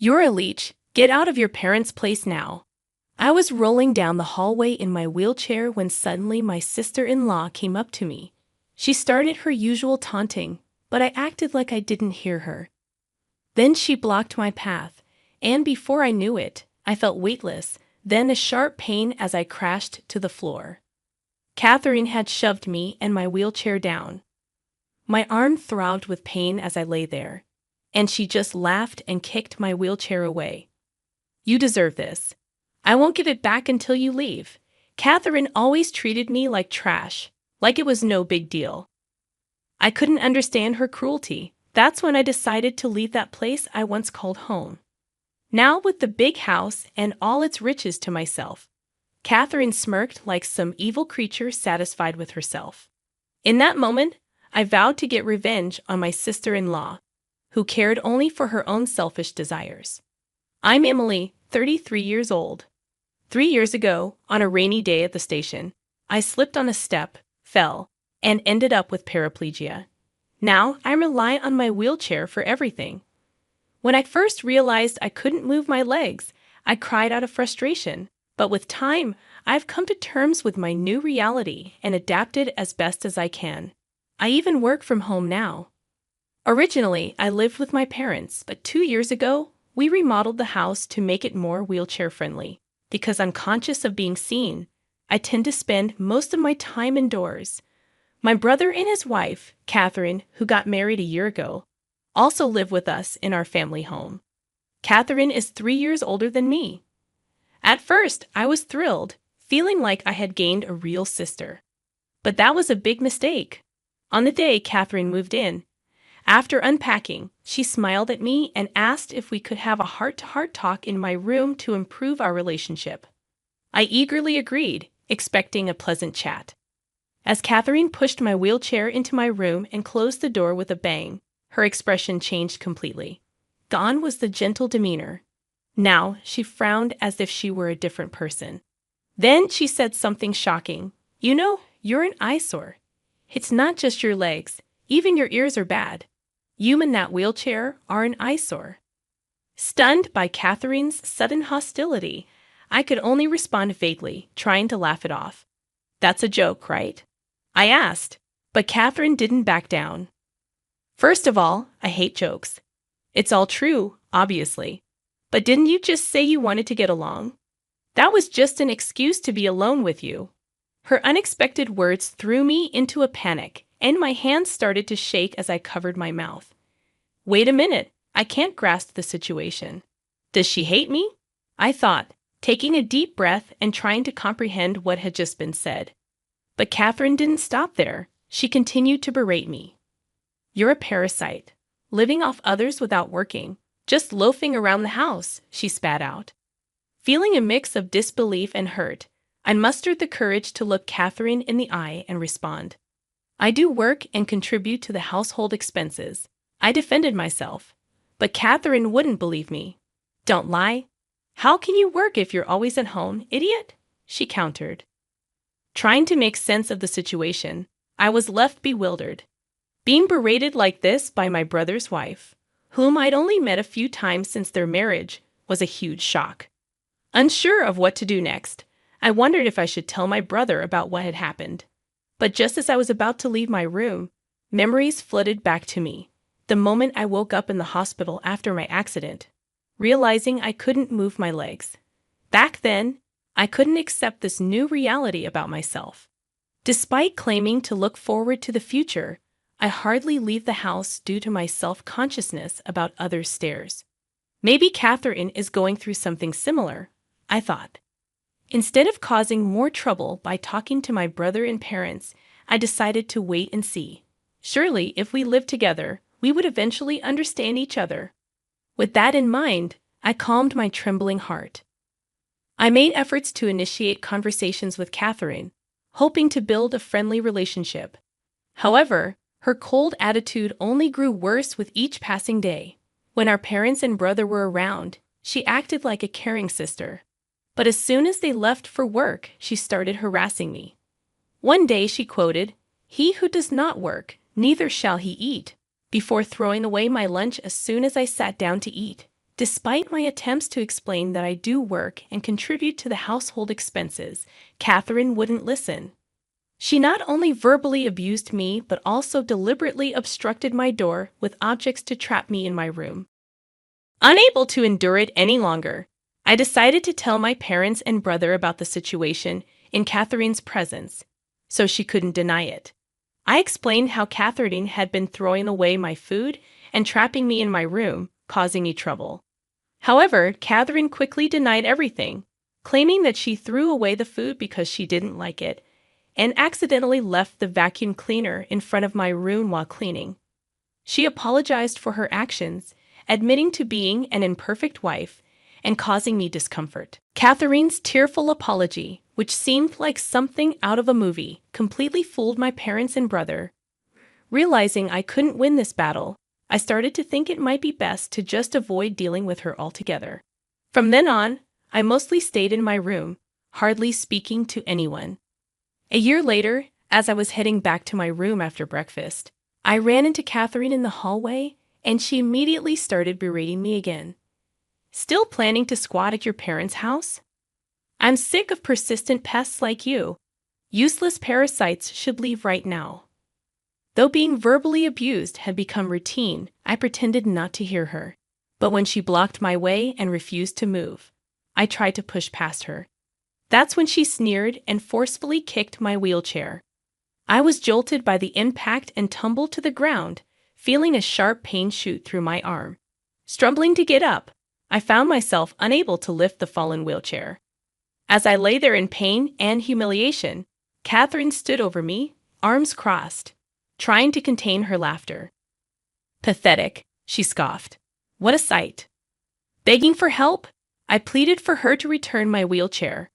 You're a leech. Get out of your parents' place now. I was rolling down the hallway in my wheelchair when suddenly my sister-in-law came up to me. She started her usual taunting, but I acted like I didn't hear her. Then she blocked my path, and before I knew it, I felt weightless, then a sharp pain as I crashed to the floor. Catherine had shoved me and my wheelchair down. My arm throbbed with pain as I lay there, and she just laughed and kicked my wheelchair away. You deserve this. I won't give it back until you leave. Catherine always treated me like trash, like it was no big deal. I couldn't understand her cruelty. That's when I decided to leave that place I once called home. Now with the big house and all its riches to myself, Catherine smirked like some evil creature satisfied with herself. In that moment, I vowed to get revenge on my sister-in-law, who cared only for her own selfish desires. I'm Emily, 33 years old. 3 years ago, on a rainy day at the station, I slipped on a step, fell, and ended up with paraplegia. Now I rely on my wheelchair for everything. When I first realized I couldn't move my legs, I cried out of frustration. But with time, I've come to terms with my new reality and adapted as best as I can. I even work from home now. Originally, I lived with my parents, but 2 years ago, we remodeled the house to make it more wheelchair-friendly. Because I'm conscious of being seen, I tend to spend most of my time indoors. My brother and his wife, Catherine, who got married a year ago, also live with us in our family home. Catherine is 3 years older than me. At first, I was thrilled, feeling like I had gained a real sister. But that was a big mistake. On the day Catherine moved in, after unpacking, she smiled at me and asked if we could have a heart-to-heart talk in my room to improve our relationship. I eagerly agreed, expecting a pleasant chat. As Catherine pushed my wheelchair into my room and closed the door with a bang, her expression changed completely. Gone was the gentle demeanor. Now she frowned as if she were a different person. Then she said something shocking. You know, you're an eyesore. It's not just your legs, even your ears are bad. You in that wheelchair are an eyesore. Stunned by Catherine's sudden hostility, I could only respond vaguely, trying to laugh it off. That's a joke, right? I asked, but Catherine didn't back down. First of all, I hate jokes. It's all true, obviously. But didn't you just say you wanted to get along? That was just an excuse to be alone with you. Her unexpected words threw me into a panic, and my hands started to shake as I covered my mouth. Wait a minute, I can't grasp the situation. Does she hate me? I thought, taking a deep breath and trying to comprehend what had just been said. But Catherine didn't stop there. She continued to berate me. You're a parasite, living off others without working, just loafing around the house, she spat out. Feeling a mix of disbelief and hurt, I mustered the courage to look Catherine in the eye and respond. I do work and contribute to the household expenses. I defended myself, but Catherine wouldn't believe me. Don't lie. How can you work if you're always at home, idiot? She countered. Trying to make sense of the situation, I was left bewildered. Being berated like this by my brother's wife, whom I'd only met a few times since their marriage, was a huge shock. Unsure of what to do next, I wondered if I should tell my brother about what had happened. But just as I was about to leave my room, memories flooded back to me. The moment I woke up in the hospital after my accident, realizing I couldn't move my legs. Back then, I couldn't accept this new reality about myself. Despite claiming to look forward to the future, I hardly leave the house due to my self-consciousness about others' stares. Maybe Catherine is going through something similar, I thought. Instead of causing more trouble by talking to my brother and parents, I decided to wait and see. Surely, if we lived together, we would eventually understand each other. With that in mind, I calmed my trembling heart. I made efforts to initiate conversations with Catherine, hoping to build a friendly relationship. However, her cold attitude only grew worse with each passing day. When our parents and brother were around, she acted like a caring sister. But as soon as they left for work, she started harassing me. One day she quoted, "He who does not work, neither shall he eat," before throwing away my lunch as soon as I sat down to eat. Despite my attempts to explain that I do work and contribute to the household expenses, Catherine wouldn't listen. She not only verbally abused me but also deliberately obstructed my door with objects to trap me in my room. Unable to endure it any longer, I decided to tell my parents and brother about the situation in Catherine's presence, so she couldn't deny it. I explained how Catherine had been throwing away my food and trapping me in my room, causing me trouble. However, Catherine quickly denied everything, claiming that she threw away the food because she didn't like it and accidentally left the vacuum cleaner in front of my room while cleaning. She apologized for her actions, admitting to being an imperfect wife and causing me discomfort. Catherine's tearful apology, which seemed like something out of a movie, completely fooled my parents and brother. Realizing I couldn't win this battle, I started to think it might be best to just avoid dealing with her altogether. From then on, I mostly stayed in my room, hardly speaking to anyone. A year later, as I was heading back to my room after breakfast, I ran into Catherine in the hallway, and she immediately started berating me again. Still planning to squat at your parents' house? I'm sick of persistent pests like you. Useless parasites should leave right now. Though being verbally abused had become routine, I pretended not to hear her. But when she blocked my way and refused to move, I tried to push past her. That's when she sneered and forcefully kicked my wheelchair. I was jolted by the impact and tumbled to the ground, feeling a sharp pain shoot through my arm. Struggling to get up, I found myself unable to lift the fallen wheelchair. As I lay there in pain and humiliation, Catherine stood over me, arms crossed, trying to contain her laughter. Pathetic, she scoffed. What a sight. Begging for help, I pleaded for her to return my wheelchair.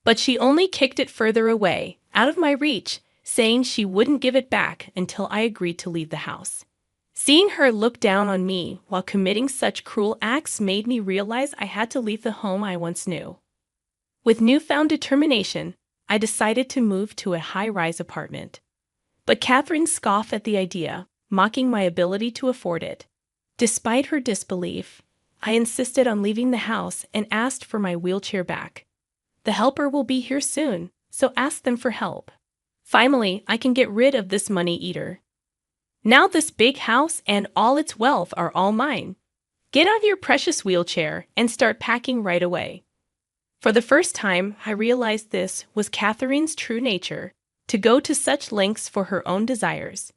But she only kicked it further away, out of my reach, saying she wouldn't give it back until I agreed to leave the house. Seeing her look down on me while committing such cruel acts made me realize I had to leave the home I once knew. With newfound determination, I decided to move to a high-rise apartment. But Catherine scoffed at the idea, mocking my ability to afford it. Despite her disbelief, I insisted on leaving the house and asked for my wheelchair back. The helper will be here soon, so ask them for help. Finally, I can get rid of this money eater. Now this big house and all its wealth are all mine. Get out your precious wheelchair and start packing right away. For the first time, I realized this was Catherine's true nature, to go to such lengths for her own desires.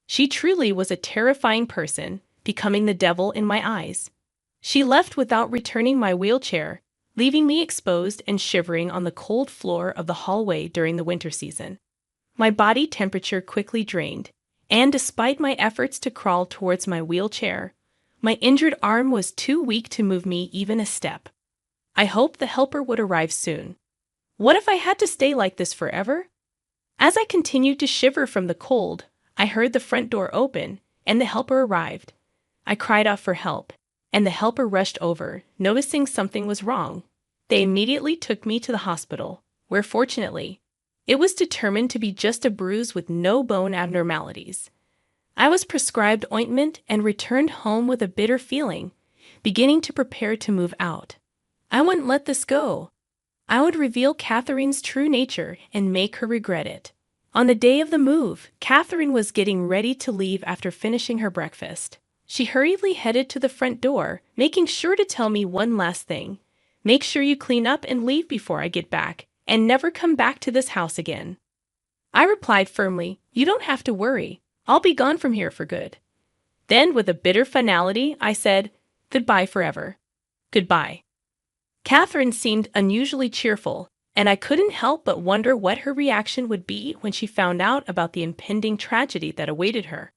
She truly was a terrifying person, becoming the devil in my eyes. She left without returning my wheelchair, leaving me exposed and shivering on the cold floor of the hallway during the winter season. My body temperature quickly drained, and despite my efforts to crawl towards my wheelchair, my injured arm was too weak to move me even a step. I hoped the helper would arrive soon. What if I had to stay like this forever? As I continued to shiver from the cold, I heard the front door open, and the helper arrived. I cried out for help, and the helper rushed over, noticing something was wrong. They immediately took me to the hospital, where fortunately, it was determined to be just a bruise with no bone abnormalities. I was prescribed ointment and returned home with a bitter feeling, beginning to prepare to move out. I wouldn't let this go. I would reveal Catherine's true nature and make her regret it. On the day of the move, Catherine was getting ready to leave after finishing her breakfast. She hurriedly headed to the front door, making sure to tell me one last thing. Make sure you clean up and leave before I get back, and never come back to this house again. I replied firmly, you don't have to worry. I'll be gone from here for good. Then, with a bitter finality, I said, goodbye forever. Goodbye. Catherine seemed unusually cheerful, and I couldn't help but wonder what her reaction would be when she found out about the impending tragedy that awaited her.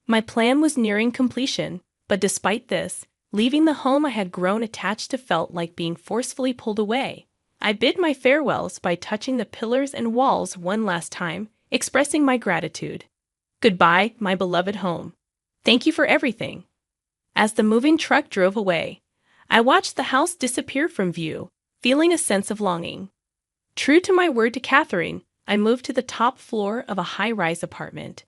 My plan was nearing completion, but despite this, leaving the home I had grown attached to felt like being forcefully pulled away. I bid my farewells by touching the pillars and walls one last time, expressing my gratitude. Goodbye, my beloved home. Thank you for everything. As the moving truck drove away, I watched the house disappear from view, feeling a sense of longing. True to my word to Catherine, I moved to the top floor of a high-rise apartment.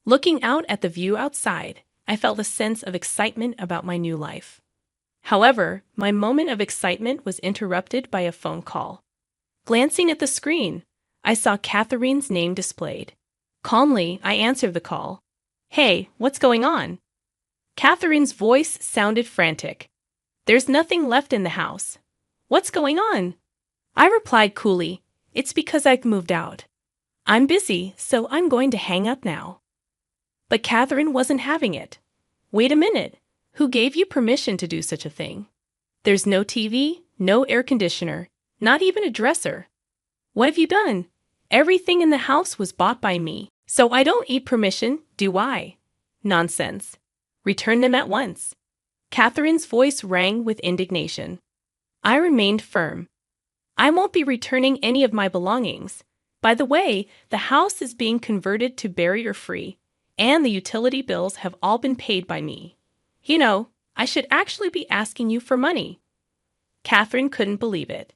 Looking out at the view outside, I felt a sense of excitement about my new life. However, my moment of excitement was interrupted by a phone call. Glancing at the screen, I saw Catherine's name displayed. Calmly, I answered the call. "Hey, what's going on?" Catherine's voice sounded frantic. "There's nothing left in the house." "What's going on?" I replied coolly, "It's because I've moved out. I'm busy, so I'm going to hang up now." But Catherine wasn't having it. "Wait a minute. Who gave you permission to do such a thing? There's no TV, no air conditioner, not even a dresser. What have you done? Everything in the house was bought by me, so I don't need permission, do I?" "Nonsense. Return them at once." Catherine's voice rang with indignation. I remained firm. "I won't be returning any of my belongings. By the way, the house is being converted to barrier-free, and the utility bills have all been paid by me. You know, I should actually be asking you for money." Catherine couldn't believe it.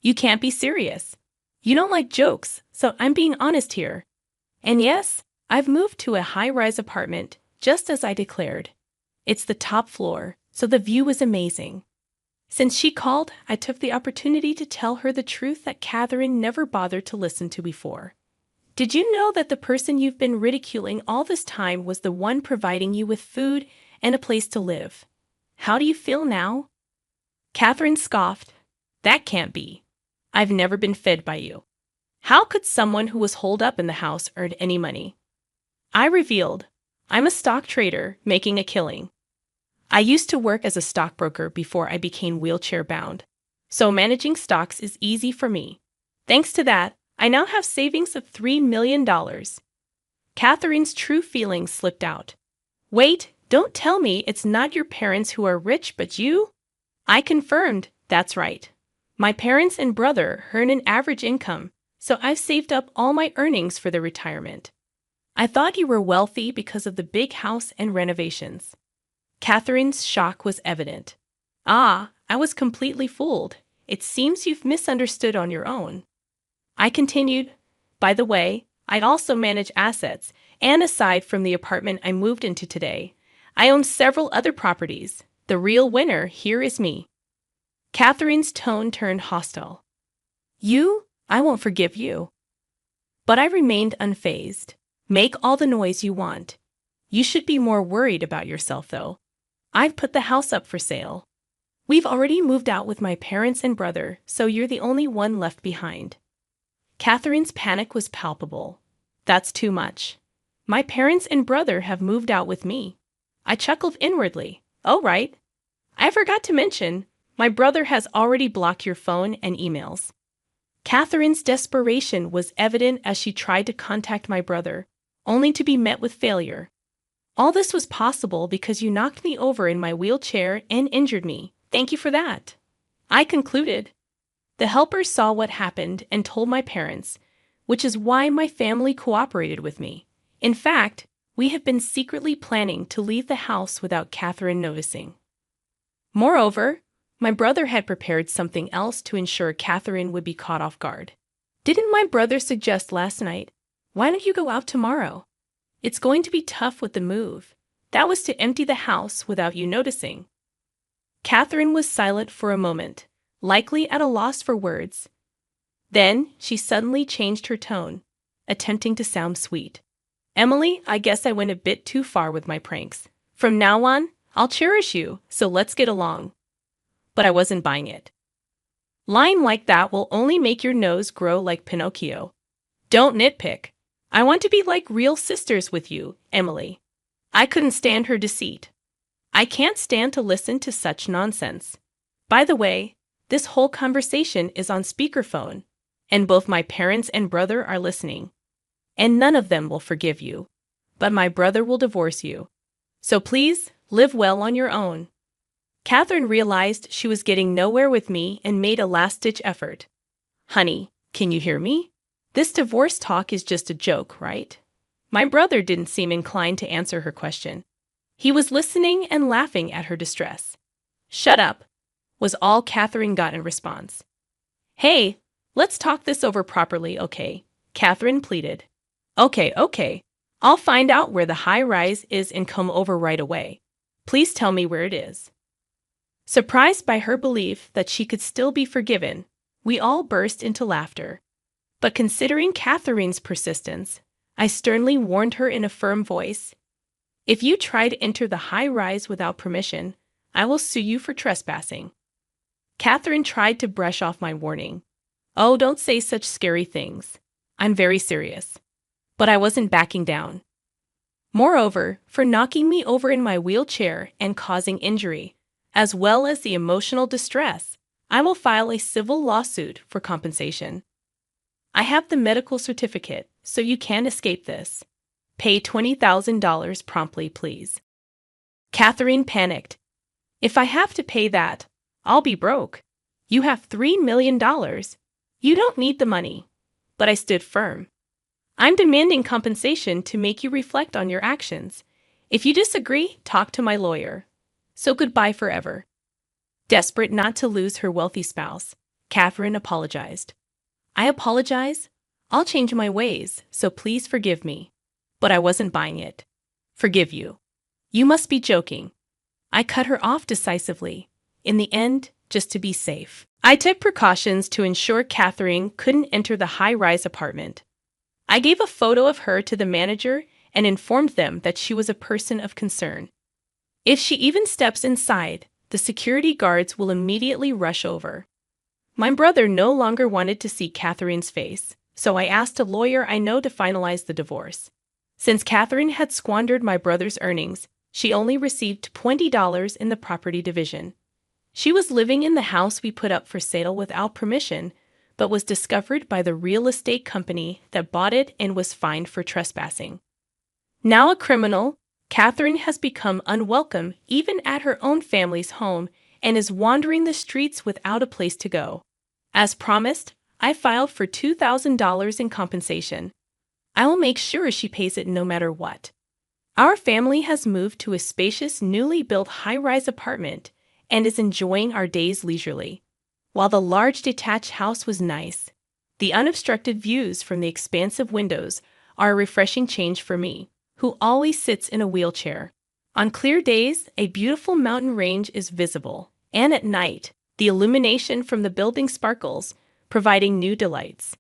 "You can't be serious. You don't like jokes, so I'm being honest here. And yes, I've moved to a high-rise apartment, just as I declared. It's the top floor, so the view is amazing." Since she called, I took the opportunity to tell her the truth that Catherine never bothered to listen to before. "Did you know that the person you've been ridiculing all this time was the one providing you with food and a place to live? How do you feel now?" Catherine scoffed. "That can't be. I've never been fed by you. How could someone who was holed up in the house earn any money?" I revealed, "I'm a stock trader making a killing. I used to work as a stockbroker before I became wheelchair-bound, so managing stocks is easy for me. Thanks to that, I now have savings of $3 million. Catherine's true feelings slipped out. "Wait, don't tell me it's not your parents who are rich but you?" I confirmed, "That's right. My parents and brother earn an average income, so I've saved up all my earnings for their retirement. I thought you were wealthy because of the big house and renovations." Catherine's shock was evident. "Ah, I was completely fooled. It seems you've misunderstood on your own." I continued, "By the way, I also manage assets, and aside from the apartment I moved into today, I own several other properties. The real winner here is me." Catherine's tone turned hostile. "You? I won't forgive you." But I remained unfazed. "Make all the noise you want. You should be more worried about yourself, though. I've put the house up for sale. We've already moved out with my parents and brother, so you're the only one left behind." Catherine's panic was palpable. "That's too much. My parents and brother have moved out with me." I chuckled inwardly. "Oh, right. I forgot to mention, my brother has already blocked your phone and emails." Catherine's desperation was evident as she tried to contact my brother, only to be met with failure. "All this was possible because you knocked me over in my wheelchair and injured me. Thank you for that." I concluded. The helper saw what happened and told my parents, which is why my family cooperated with me. In fact, we have been secretly planning to leave the house without Catherine noticing. Moreover, my brother had prepared something else to ensure Catherine would be caught off guard. "Didn't my brother suggest last night, why don't you go out tomorrow? It's going to be tough with the move. That was to empty the house without you noticing." Catherine was silent for a moment, likely at a loss for words. Then she suddenly changed her tone, attempting to sound sweet. "Emily, I guess I went a bit too far with my pranks. From now on, I'll cherish you, so let's get along." But I wasn't buying it. "Lying like that will only make your nose grow like Pinocchio. Don't nitpick. I want to be like real sisters with you, Emily." I couldn't stand her deceit. "I can't stand to listen to such nonsense. By the way, this whole conversation is on speakerphone, and both my parents and brother are listening. And none of them will forgive you. But my brother will divorce you. So please, live well on your own." Catherine realized she was getting nowhere with me and made a last-ditch effort. "Honey, can you hear me? This divorce talk is just a joke, right?" My brother didn't seem inclined to answer her question. He was listening and laughing at her distress. "Shut up," was all Catherine got in response. "Hey, let's talk this over properly, okay?" Catherine pleaded. Okay. I'll find out where the high rise is and come over right away. Please tell me where it is." Surprised by her belief that she could still be forgiven, we all burst into laughter. But considering Catherine's persistence, I sternly warned her in a firm voice, "If you try to enter the high rise without permission, I will sue you for trespassing." Catherine tried to brush off my warning. "Oh, don't say such scary things. I'm very serious." But I wasn't backing down. Moreover, for knocking me over in my wheelchair and causing injury, as well as the emotional distress, I will file a civil lawsuit for compensation. I have the medical certificate, so you can't escape this. Pay $20,000 promptly, please. Catherine panicked. "If I have to pay that, I'll be broke. You have $3 million. You don't need the money." But I stood firm. "I'm demanding compensation to make you reflect on your actions. If you disagree, talk to my lawyer. So goodbye forever." Desperate not to lose her wealthy spouse, Catherine apologized. "I apologize. I'll change my ways, so please forgive me." But I wasn't buying it. "Forgive you? You must be joking." I cut her off decisively, in the end, just to be safe. I took precautions to ensure Catherine couldn't enter the high-rise apartment. I gave a photo of her to the manager and informed them that she was a person of concern. If she even steps inside, the security guards will immediately rush over. My brother no longer wanted to see Catherine's face, so I asked a lawyer I know to finalize the divorce. Since Catherine had squandered my brother's earnings, she only received $20 in the property division. She was living in the house we put up for sale without permission, but was discovered by the real estate company that bought it and was fined for trespassing. Now a criminal, Catherine has become unwelcome even at her own family's home and is wandering the streets without a place to go. As promised, I filed for $2,000 in compensation. I will make sure she pays it no matter what. Our family has moved to a spacious, newly built high-rise apartment and is enjoying our days leisurely. While the large detached house was nice, the unobstructed views from the expansive windows are a refreshing change for me, who always sits in a wheelchair. On clear days, a beautiful mountain range is visible, and at night, the illumination from the building sparkles, providing new delights.